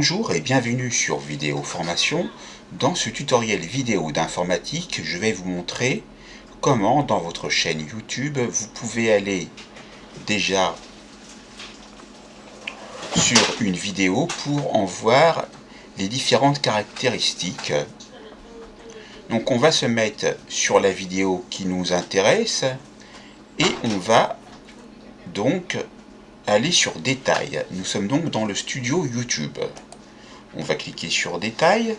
Bonjour et bienvenue sur Vidéo Formation. Dans ce tutoriel vidéo d'informatique, je vais vous montrer comment dans votre chaîne YouTube, vous pouvez aller déjà sur une vidéo pour en voir les différentes caractéristiques. Donc on va se mettre sur la vidéo qui nous intéresse et on va donc aller sur Détails. Nous sommes donc dans le studio YouTube. On va cliquer sur Détails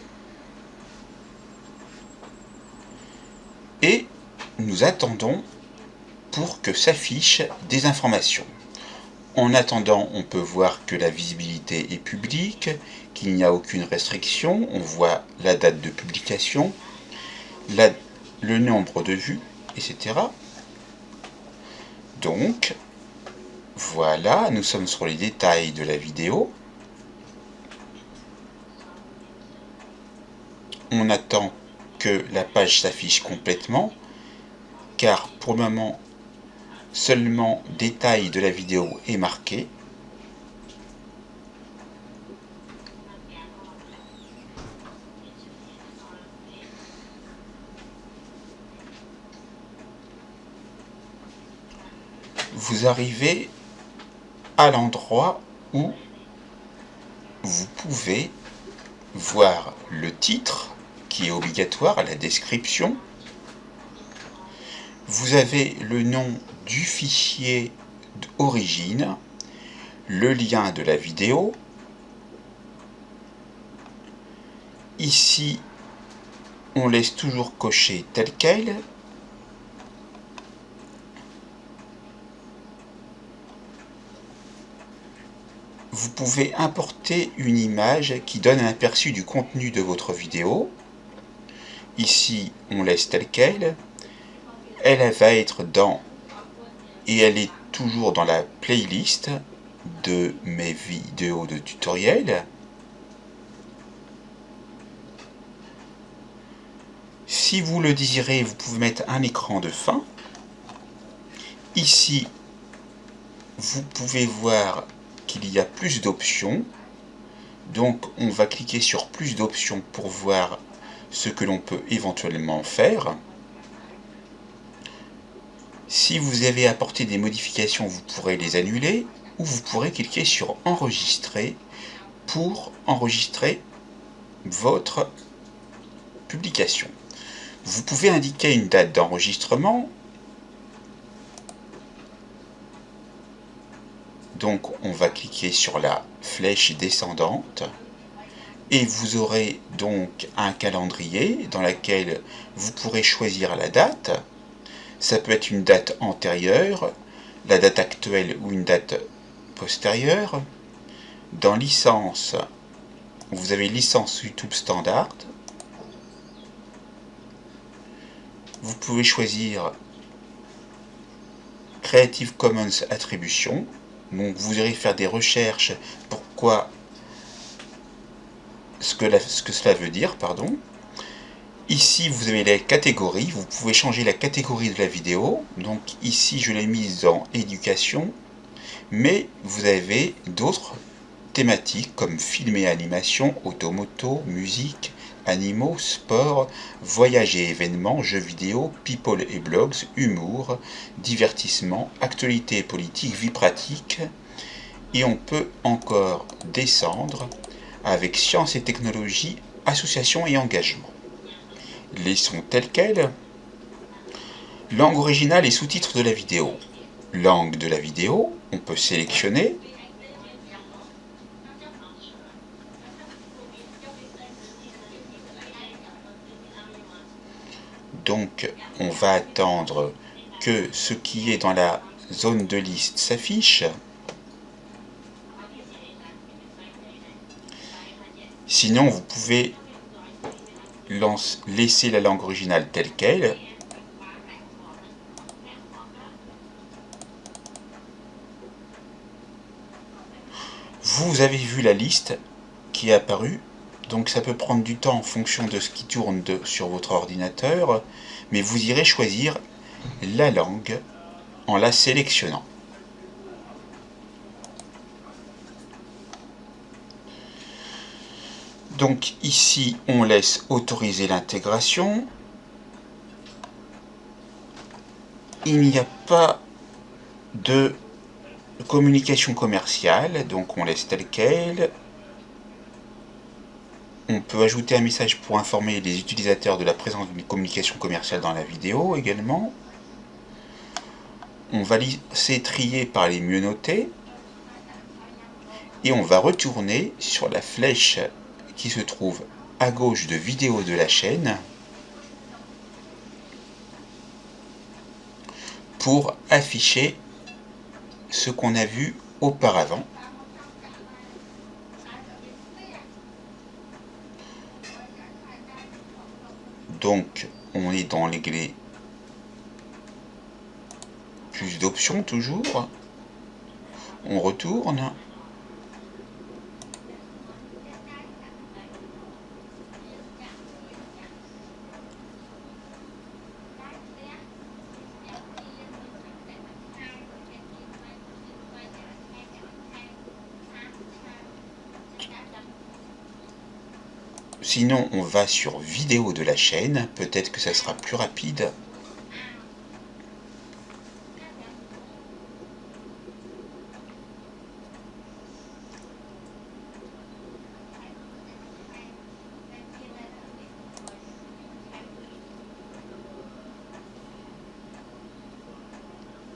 et nous attendons pour que s'affichent des informations. En attendant, on peut voir que la visibilité est publique, qu'il n'y a aucune restriction. On voit la date de publication, le nombre de vues, etc. Donc, voilà, nous sommes sur les détails de la vidéo. On attend que la page s'affiche complètement, car pour le moment, seulement détail de la vidéo est marqué. Vous arrivez à l'endroit où vous pouvez voir le titre qui est obligatoire, la description. Vous avez le nom du fichier d'origine, le lien de la vidéo. Ici, on laisse toujours cocher tel quel. Vous pouvez importer une image qui donne un aperçu du contenu de votre vidéo. Ici, on laisse tel quel. Elle va être dans, et elle est toujours dans la playlist de mes vidéos de tutoriel. Si vous le désirez, vous pouvez mettre un écran de fin. Ici, vous pouvez voir qu'il y a plus d'options. Donc, on va cliquer sur plus d'options pour voir ce que l'on peut éventuellement faire. Si vous avez apporté des modifications, vous pourrez les annuler ou vous pourrez cliquer sur enregistrer pour enregistrer votre publication. Vous pouvez indiquer une date d'enregistrement. Donc on va cliquer sur la flèche descendante et vous aurez donc un calendrier dans lequel vous pourrez choisir la date. Ça peut être une date antérieure, la date actuelle ou une date postérieure. Dans licence, vous avez licence YouTube standard. Vous pouvez choisir Creative Commons Attribution. Donc vous irez faire des recherches pourquoi ce que cela veut dire, pardon. Ici vous avez les catégories, vous pouvez changer la catégorie de la vidéo. Donc ici je l'ai mise en éducation, mais vous avez d'autres thématiques comme film et animation, automoto, musique, animaux, sport, voyages et événements, jeux vidéo, people et blogs, humour, divertissement, actualité et politique, vie pratique. Et on peut encore descendre avec sciences et technologies, associations et engagement. Laissons tel quel. Langue originale et sous-titres de la vidéo. Langue de la vidéo, on peut sélectionner. Donc on va attendre que ce qui est dans la zone de liste s'affiche. Sinon vous pouvez laisser la langue originale telle quelle. Vous avez vu la liste qui est apparue. Donc ça peut prendre du temps en fonction de ce qui tourne sur votre ordinateur, mais vous irez choisir la langue en la sélectionnant. Donc ici, on laisse autoriser l'intégration. Il n'y a pas de communication commerciale, donc on laisse tel quel. On peut ajouter un message pour informer les utilisateurs de la présence d'une communication commerciale dans la vidéo également. On va laisser trier par les mieux notés. Et on va retourner sur la flèche qui se trouve à gauche de vidéo de la chaîne pour afficher ce qu'on a vu auparavant. Donc on est dans l'onglet plus d'options toujours. On retourne. Sinon, on va sur vidéo de la chaîne, peut-être que ça sera plus rapide.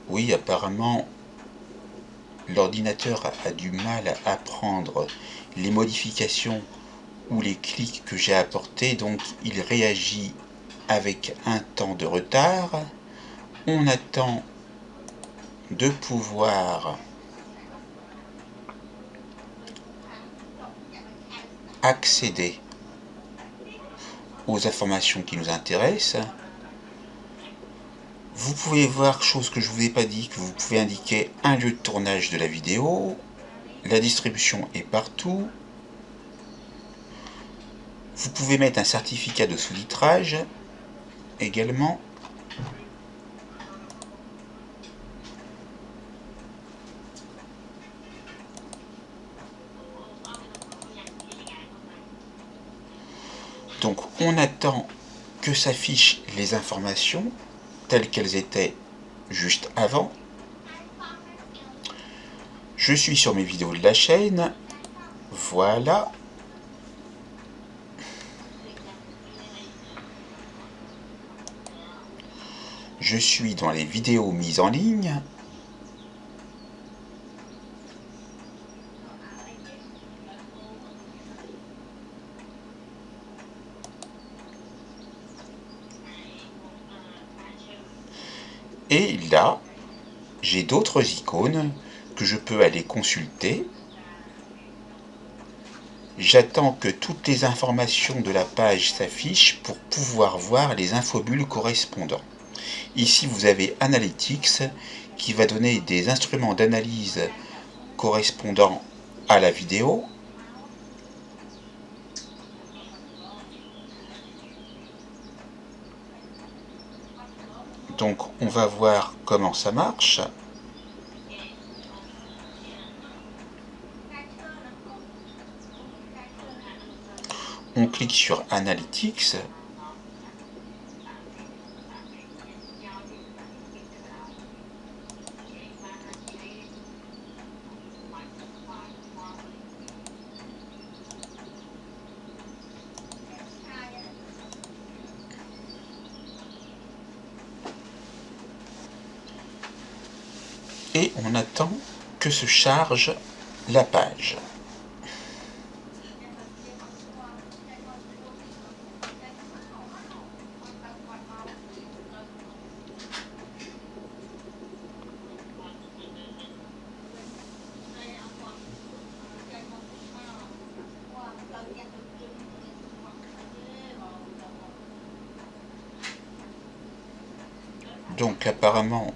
Oui, apparemment, l'ordinateur a du mal à prendre les modifications ou les clics que j'ai apportés, donc il réagit avec un temps de retard. On attend de pouvoir accéder aux informations qui nous intéressent. Vous pouvez voir, chose que je ne vous ai pas dit, que vous pouvez indiquer un lieu de tournage de la vidéo. La distribution est partout. Vous pouvez mettre un certificat de sous-titrage également. Donc on attend que s'affichent les informations telles qu'elles étaient juste avant. Je suis sur mes vidéos de la chaîne. Voilà. Je suis dans les vidéos mises en ligne. Et là, j'ai d'autres icônes que je peux aller consulter. J'attends que toutes les informations de la page s'affichent pour pouvoir voir les infobules correspondants. Ici, vous avez Analytics qui va donner des instruments d'analyse correspondant à la vidéo. Donc on va voir comment ça marche. On clique sur Analytics. Et on attend que se charge la page. Donc apparemment,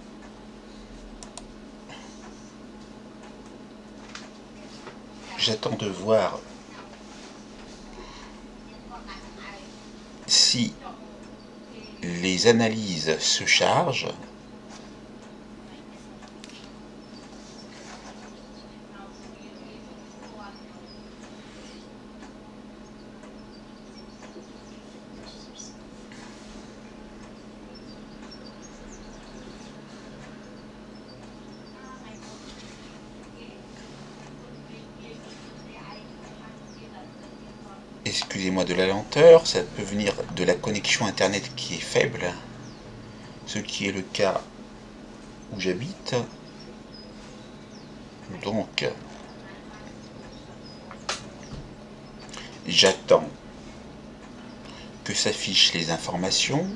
j'attends de voir si les analyses se chargent. excusez-moi de la lenteur, ça peut venir de la connexion internet qui est faible, ce qui est le cas où j'habite. Donc, j'attends que s'affichent les informations.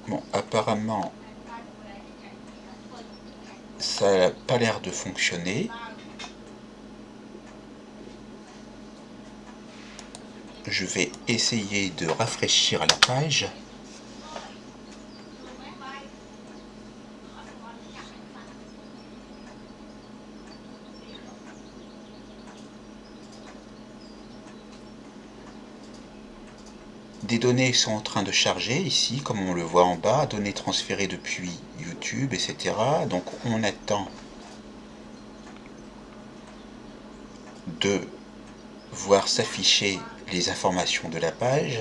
Bon, apparemment, ça n'a pas l'air de fonctionner. Je vais essayer de rafraîchir la page. Des données sont en train de charger ici, comme on le voit en bas, données transférées depuis YouTube, etc. Donc on attend de voir s'afficher les informations de la page.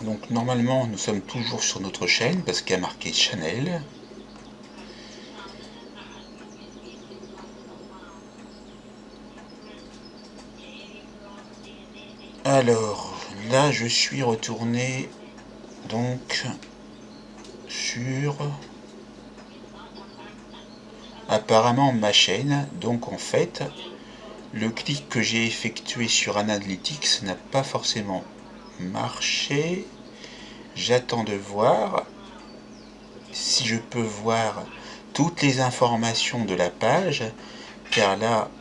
Donc normalement nous sommes toujours sur notre chaîne parce qu'il y a marqué Channel. Alors là je suis retourné donc sur apparemment ma chaîne. Donc en fait le clic que j'ai effectué sur Analytics n'a pas forcément marché. J'attends de voir si je peux voir toutes les informations de la page, car là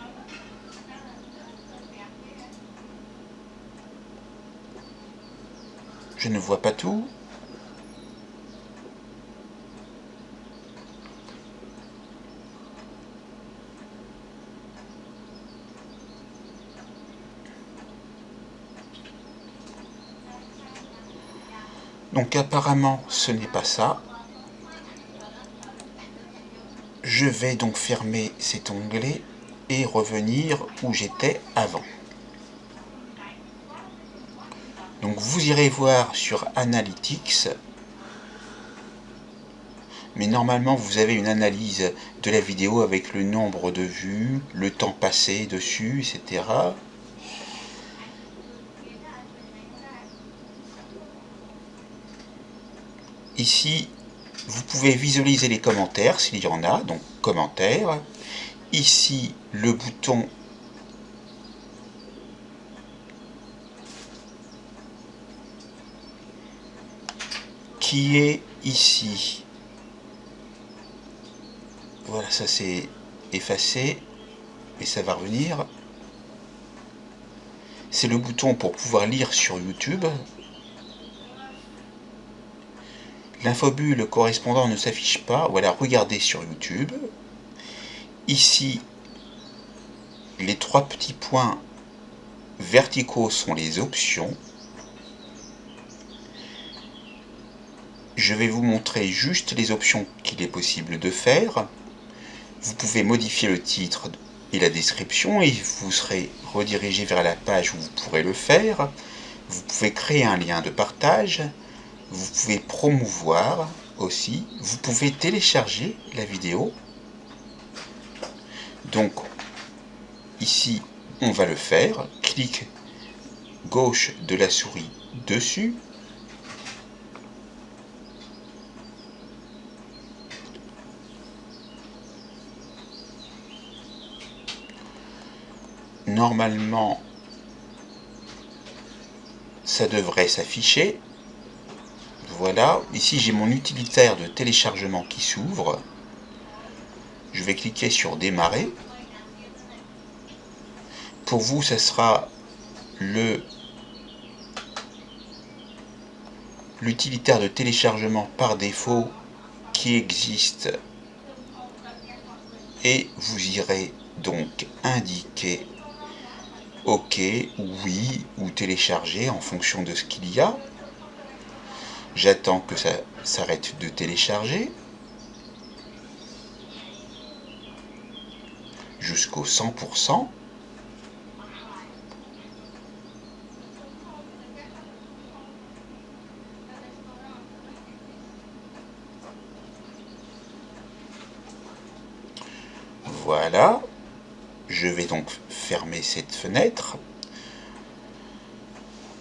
je ne vois pas tout. Donc apparemment ce n'est pas ça. Je vais donc fermer cet onglet et revenir où j'étais avant. Donc vous irez voir sur Analytics, mais normalement vous avez une analyse de la vidéo avec le nombre de vues, le temps passé dessus, etc. Ici, vous pouvez visualiser les commentaires s'il y en a, donc commentaires. Ici, le bouton qui est ici. Voilà, ça c'est effacé et ça va revenir. C'est le bouton pour pouvoir lire sur YouTube. L'infobulle correspondant ne s'affiche pas. Voilà, regardez sur YouTube. Ici, les trois petits points verticaux sont les options. Je vais vous montrer juste les options qu'il est possible de faire. Vous pouvez modifier le titre et la description et vous serez redirigé vers la page où vous pourrez le faire. Vous pouvez créer un lien de partage. Vous pouvez promouvoir aussi. Vous pouvez télécharger la vidéo. Donc, ici, on va le faire. Clic gauche de la souris dessus. Normalement, ça devrait s'afficher. Voilà, ici j'ai mon utilitaire de téléchargement qui s'ouvre. Je vais cliquer sur démarrer. Pour vous, ça sera l'utilitaire de téléchargement par défaut qui existe, et vous irez donc indiquer OK, oui ou télécharger en fonction de ce qu'il y a. J'attends que ça s'arrête de télécharger jusqu'au 100%. Voilà, je vais donc fermer cette fenêtre.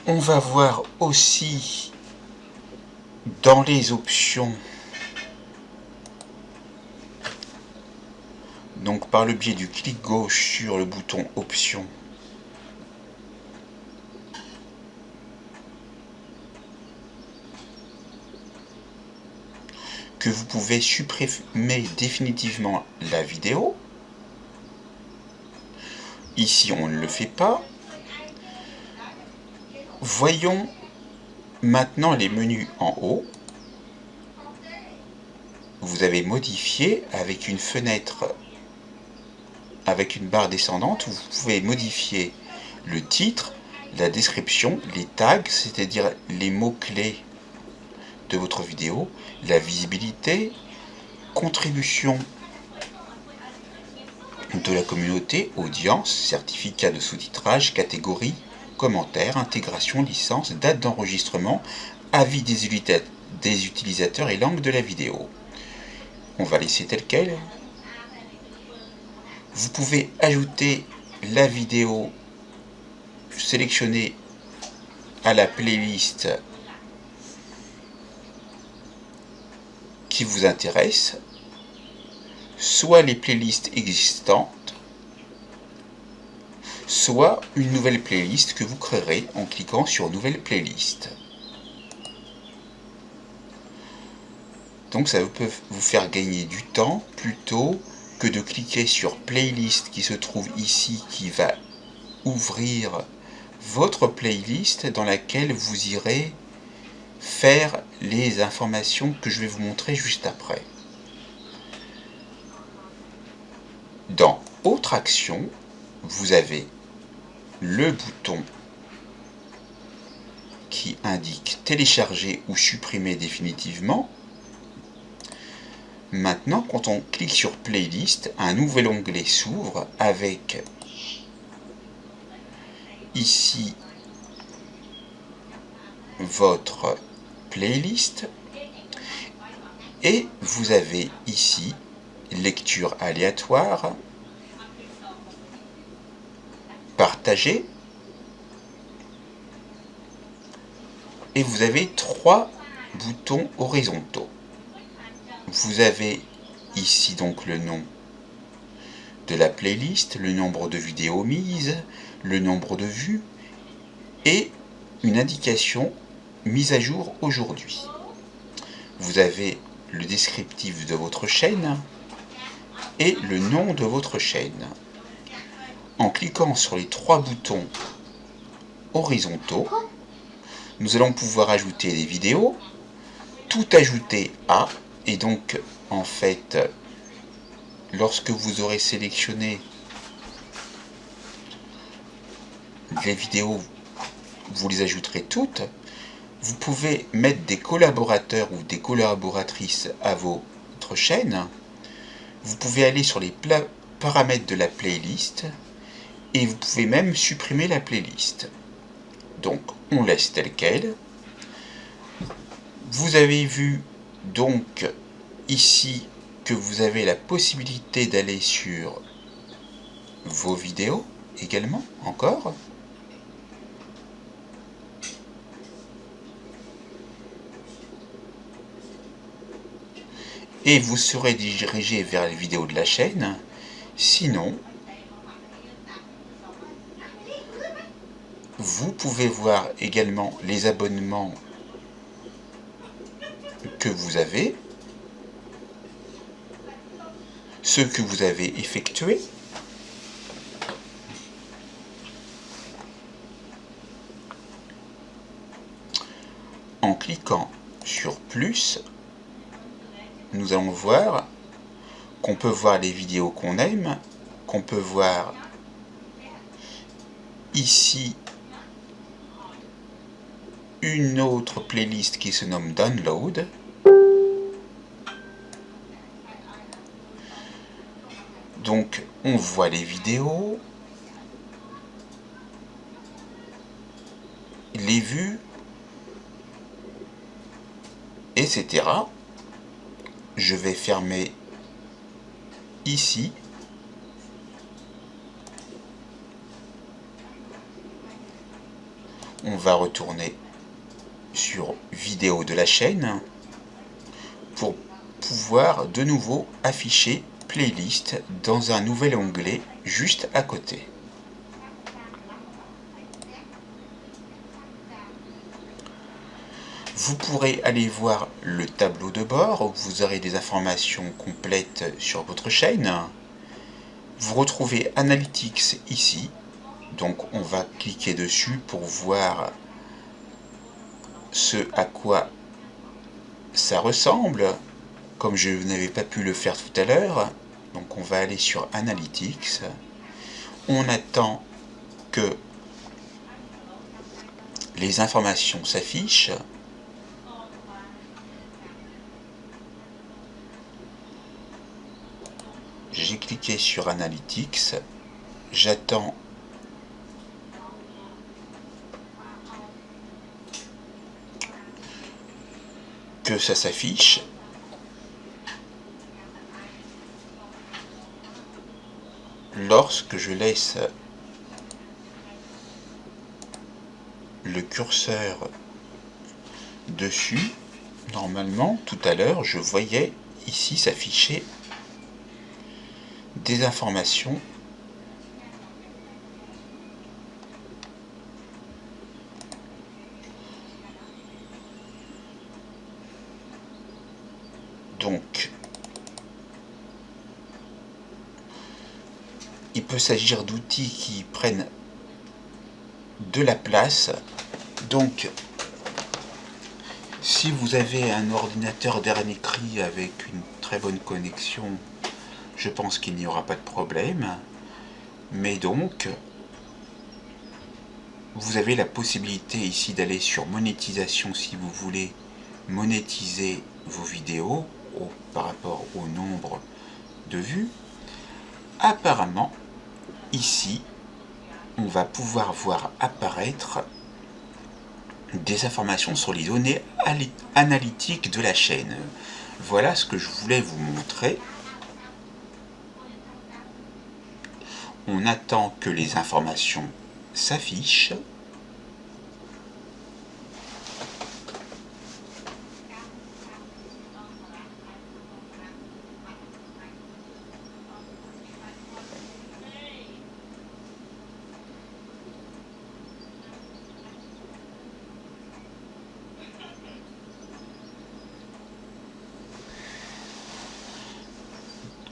On va voir aussi dans les options, donc par le biais du clic gauche sur le bouton options, que vous pouvez supprimer définitivement la vidéo. Ici, on ne le fait pas. Voyons maintenant les menus en haut. Vous avez modifié avec une fenêtre, avec une barre descendante, vous pouvez modifier le titre, la description, les tags, c'est-à-dire les mots-clés de votre vidéo, la visibilité, contribution de la communauté, audience, certificat de sous-titrage, catégorie, commentaires, intégration, licence, date d'enregistrement, avis des utilisateurs et langue de la vidéo. On va laisser tel quel. Vous pouvez ajouter la vidéo sélectionnée à la playlist qui vous intéresse, soit les playlists existantes, soit une nouvelle playlist que vous créerez en cliquant sur Nouvelle playlist. Donc ça peut vous faire gagner du temps plutôt que de cliquer sur Playlist qui se trouve ici, qui va ouvrir votre playlist dans laquelle vous irez faire les informations que je vais vous montrer juste après. Dans Autre action, vous avez le bouton qui indique télécharger ou supprimer définitivement. Maintenant, quand on clique sur Playlist, un nouvel onglet s'ouvre avec ici votre playlist, et vous avez ici lecture aléatoire, partager, et vous avez 3 boutons horizontaux. Vous avez ici donc le nom de la playlist, le nombre de vidéos mises, le nombre de vues et une indication mise à jour aujourd'hui. Vous avez le descriptif de votre chaîne et le nom de votre chaîne. En cliquant sur les 3 boutons horizontaux, nous allons pouvoir ajouter des vidéos, tout ajouter à, et donc en fait, lorsque vous aurez sélectionné les vidéos, vous les ajouterez toutes. Vous pouvez mettre des collaborateurs ou des collaboratrices à votre chaîne. Vous pouvez aller sur les paramètres de la playlist et vous pouvez même supprimer la playlist. Donc on laisse tel quel. Vous avez vu donc ici que vous avez la possibilité d'aller sur vos vidéos également, encore. Et vous serez dirigé vers les vidéos de la chaîne. Sinon, vous pouvez voir également les abonnements que vous avez, ceux que vous avez effectués, en cliquant sur plus. Nous allons voir qu'on peut voir les vidéos qu'on aime, qu'on peut voir ici une autre playlist qui se nomme Download. Donc on voit les vidéos, les vues, etc. Je vais fermer ici. On va retourner sur vidéo de la chaîne pour pouvoir de nouveau afficher playlist dans un nouvel onglet juste à côté. Vous pourrez aller voir le tableau de bord où vous aurez des informations complètes sur votre chaîne. Vous retrouvez Analytics ici, donc on va cliquer dessus pour voir ce à quoi ça ressemble, comme je n'avais pas pu le faire tout à l'heure. Donc on va aller sur Analytics, on attend que les informations s'affichent. J'ai cliqué sur Analytics, j'attends que ça s'affiche. Lorsque je laisse le curseur dessus, normalement, tout à l'heure, je voyais ici s'afficher des informations donc il peut s'agir d'outils qui prennent de la place. Donc si vous avez un ordinateur dernier cri avec une très bonne connexion, je pense qu'il n'y aura pas de problème. Mais donc vous avez la possibilité ici d'aller sur monétisation si vous voulez monétiser vos vidéos par rapport au nombre de vues. Apparemment, ici, on va pouvoir voir apparaître des informations sur les données analytiques de la chaîne. Voilà ce que je voulais vous montrer. On attend que les informations s'affichent.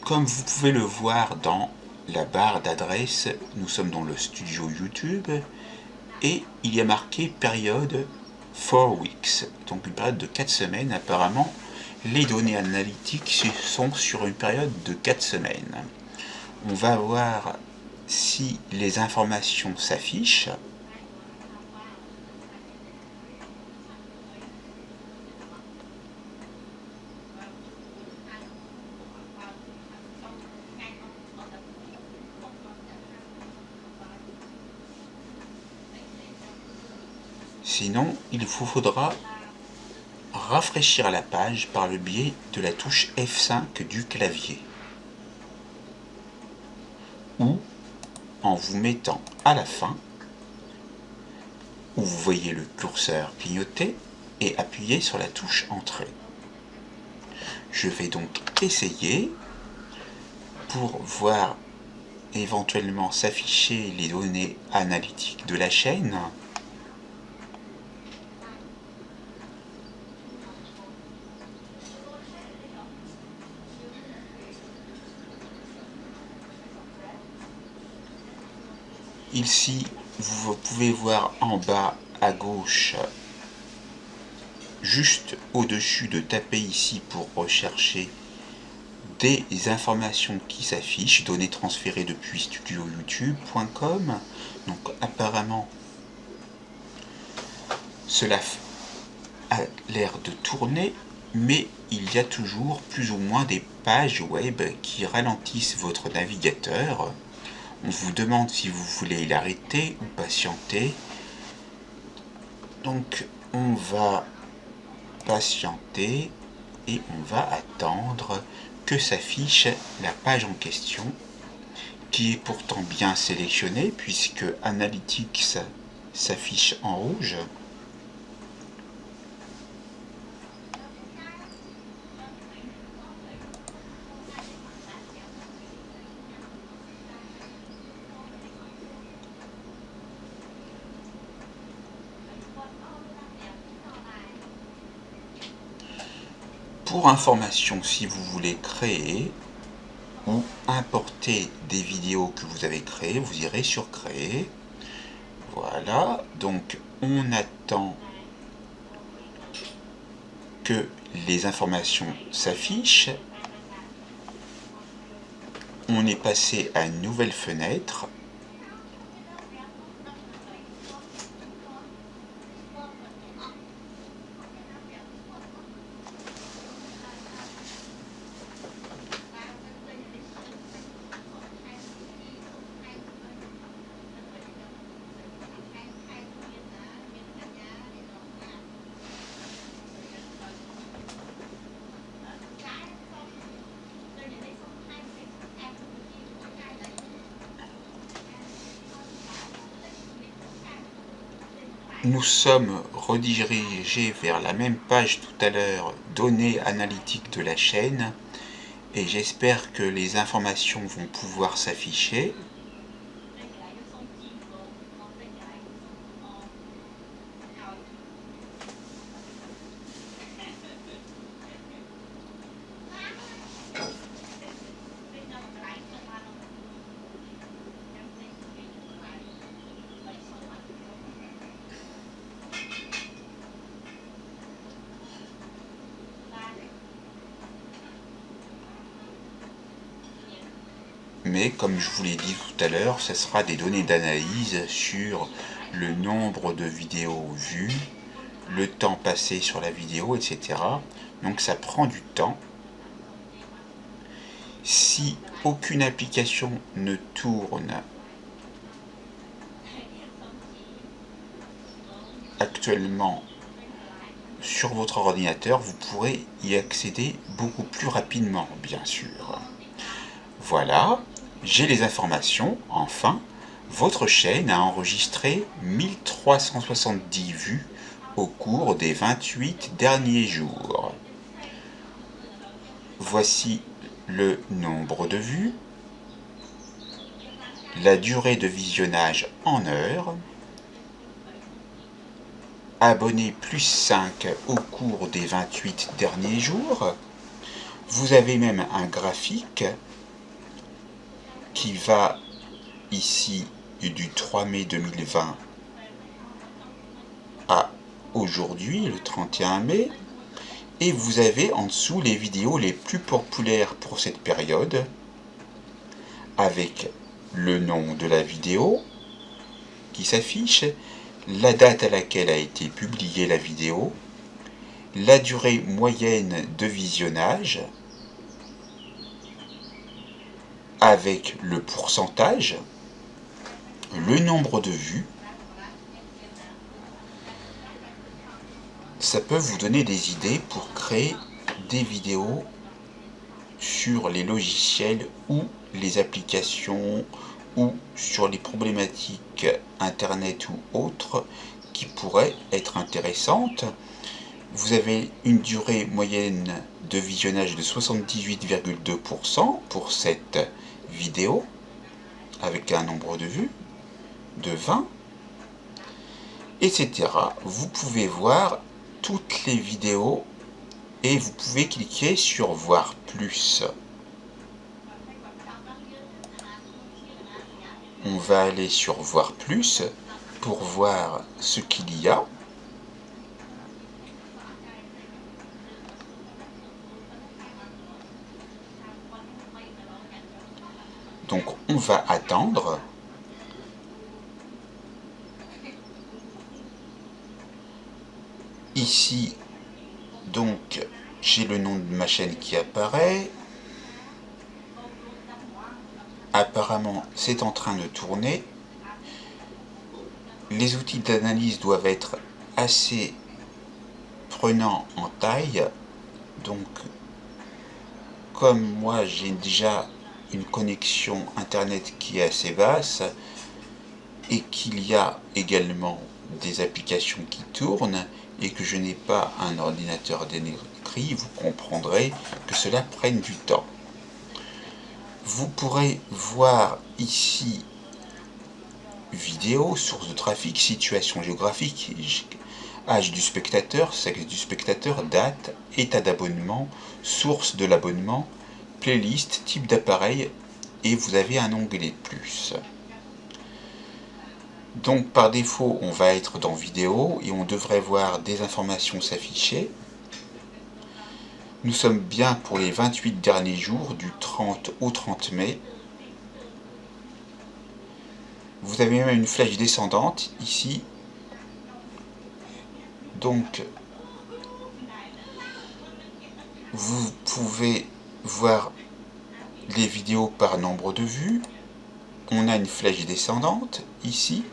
Comme vous pouvez le voir dans la barre d'adresse, nous sommes dans le studio YouTube et il y a marqué période 4 weeks, donc une période de 4 semaines. Apparemment, les données analytiques sont sur une période de 4 semaines. On va voir si les informations s'affichent. Sinon, il vous faudra rafraîchir la page par le biais de la touche F5 du clavier, ou en vous mettant à la fin, où vous voyez le curseur clignoter, et appuyer sur la touche Entrée. Je vais donc essayer pour voir éventuellement s'afficher les données analytiques de la chaîne. Ici, vous pouvez voir en bas à gauche, juste au-dessus de taper ici pour rechercher des informations qui s'affichent, données transférées depuis studioyoutube.com. Donc apparemment, cela a l'air de tourner, mais il y a toujours plus ou moins des pages web qui ralentissent votre navigateur. On vous demande si vous voulez l'arrêter ou patienter. Donc on va patienter et on va attendre que s'affiche la page en question, qui est pourtant bien sélectionnée puisque Analytics s'affiche en rouge. Pour information, si vous voulez créer ou importer des vidéos que vous avez créées, vous irez sur Créer. Voilà, donc on attend que les informations s'affichent. On est passé à une nouvelle fenêtre. Nous sommes redirigés vers la même page tout à l'heure, données analytiques de la chaîne, et j'espère que les informations vont pouvoir s'afficher. Mais comme je vous l'ai dit tout à l'heure, ce sera des données d'analyse sur le nombre de vidéos vues, le temps passé sur la vidéo, etc. Donc ça prend du temps. Si aucune application ne tourne actuellement sur votre ordinateur, vous pourrez y accéder beaucoup plus rapidement, bien sûr. Voilà, j'ai les informations. Enfin, votre chaîne a enregistré 1370 vues au cours des 28 derniers jours. Voici le nombre de vues, la durée de visionnage en heures, abonnés plus 5 au cours des 28 derniers jours. Vous avez même un graphique qui va ici du 3 mai 2020 à aujourd'hui, le 31 mai. Et vous avez en dessous les vidéos les plus populaires pour cette période, avec le nom de la vidéo qui s'affiche, la date à laquelle a été publiée la vidéo, la durée moyenne de visionnage, avec le pourcentage, le nombre de vues, ça peut vous donner des idées pour créer des vidéos sur les logiciels ou les applications ou sur les problématiques internet ou autres qui pourraient être intéressantes. Vous avez une durée moyenne de visionnage de 78,2% pour cette vidéo, avec un nombre de vues de 20, etc. Vous pouvez voir toutes les vidéos et vous pouvez cliquer sur voir plus. On va aller sur voir plus pour voir ce qu'il y a. Donc on va attendre. Ici, donc, j'ai le nom de ma chaîne qui apparaît. Apparemment, c'est en train de tourner. Les outils d'analyse doivent être assez prenants en taille. Donc, comme moi, j'ai déjà une connexion internet qui est assez basse et qu'il y a également des applications qui tournent et que je n'ai pas un ordinateur d'écrit, vous comprendrez que cela prenne du temps. Vous pourrez voir ici vidéo, source de trafic, situation géographique, âge du spectateur, sexe du spectateur, date, état d'abonnement, source de l'abonnement, playlist, type d'appareil et vous avez un onglet plus. Donc par défaut on va être dans vidéo et on devrait voir des informations s'afficher. Nous sommes bien pour les 28 derniers jours du 30 au 30 mai. Vous avez même une flèche descendante ici. Donc vous pouvez voir les vidéos par nombre de vues. On a une flèche descendante ici.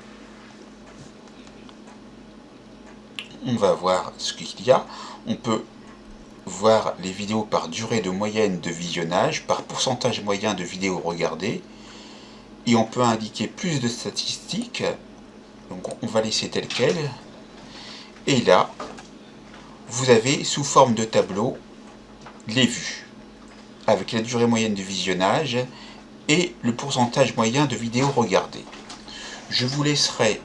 On va voir ce qu'il y a. On peut voir les vidéos par durée de moyenne de visionnage, par pourcentage moyen de vidéos regardées. Et on peut indiquer plus de statistiques. Donc on va laisser tel quel. Et là, vous avez sous forme de tableau les vues, avec la durée moyenne de visionnage et le pourcentage moyen de vidéos regardées. Je vous laisserai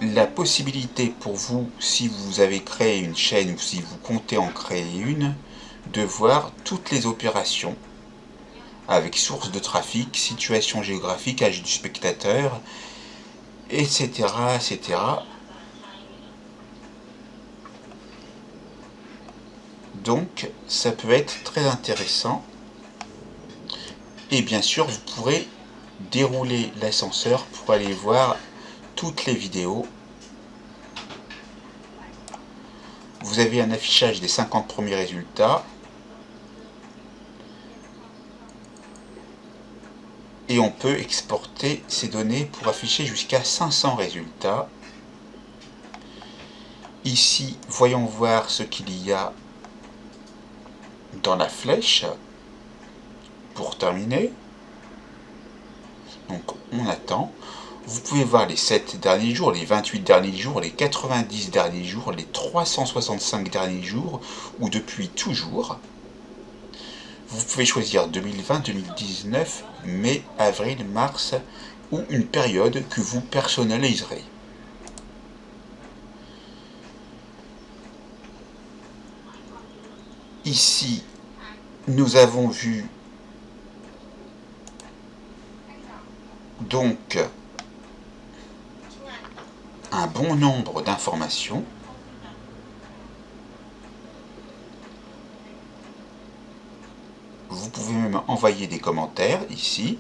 la possibilité pour vous, si vous avez créé une chaîne ou si vous comptez en créer une, de voir toutes les opérations avec source de trafic, situation géographique, âge du spectateur, etc., etc. Donc ça peut être très intéressant. Et bien sûr, vous pourrez dérouler l'ascenseur pour aller voir toutes les vidéos. Vous avez un affichage des 50 premiers résultats. Et on peut exporter ces données pour afficher jusqu'à 500 résultats. Ici, voyons voir ce qu'il y a dans la flèche pour terminer. Donc on attend. Vous pouvez voir les 7 derniers jours, les 28 derniers jours, les 90 derniers jours, les 365 derniers jours ou depuis toujours. Vous pouvez choisir 2020, 2019, mai, avril, mars ou une période que vous personnaliserez. Ici, nous avons vu donc un bon nombre d'informations. Vous pouvez même envoyer des commentaires ici.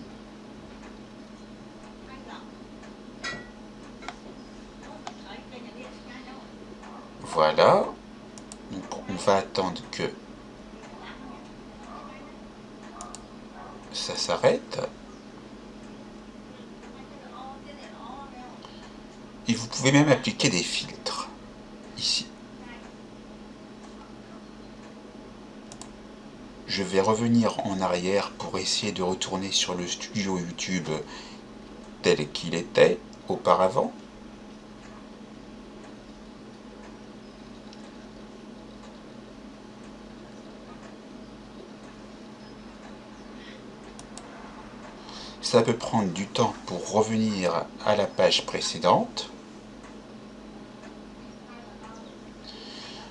Voilà. Donc on va attendre que ça s'arrête. Et vous pouvez même appliquer des filtres ici. je vais revenir en arrière pour essayer de retourner sur le studio YouTube tel qu'il était auparavant. Ça peut prendre du temps pour revenir à la page précédente.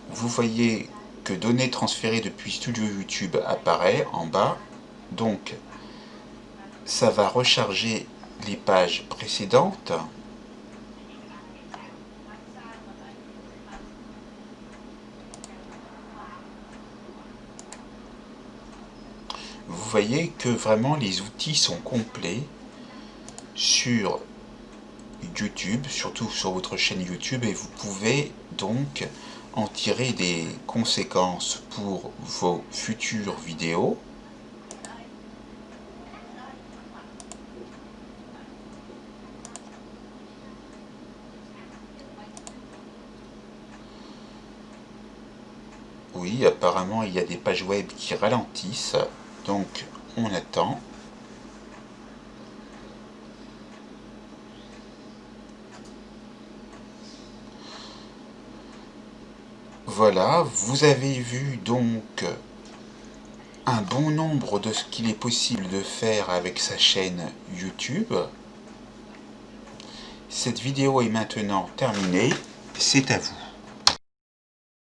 Vous voyez que données transférées depuis Studio YouTube apparaît en bas. Donc, ça va recharger les pages précédentes. Vous voyez que vraiment les outils sont complets sur YouTube, surtout sur votre chaîne YouTube, et vous pouvez donc en tirer des conséquences pour vos futures vidéos. Oui, apparemment il y a des pages web qui ralentissent, donc on attend. Voilà, vous avez vu donc un bon nombre de ce qu'il est possible de faire avec sa chaîne YouTube. Cette vidéo est maintenant terminée, c'est à vous.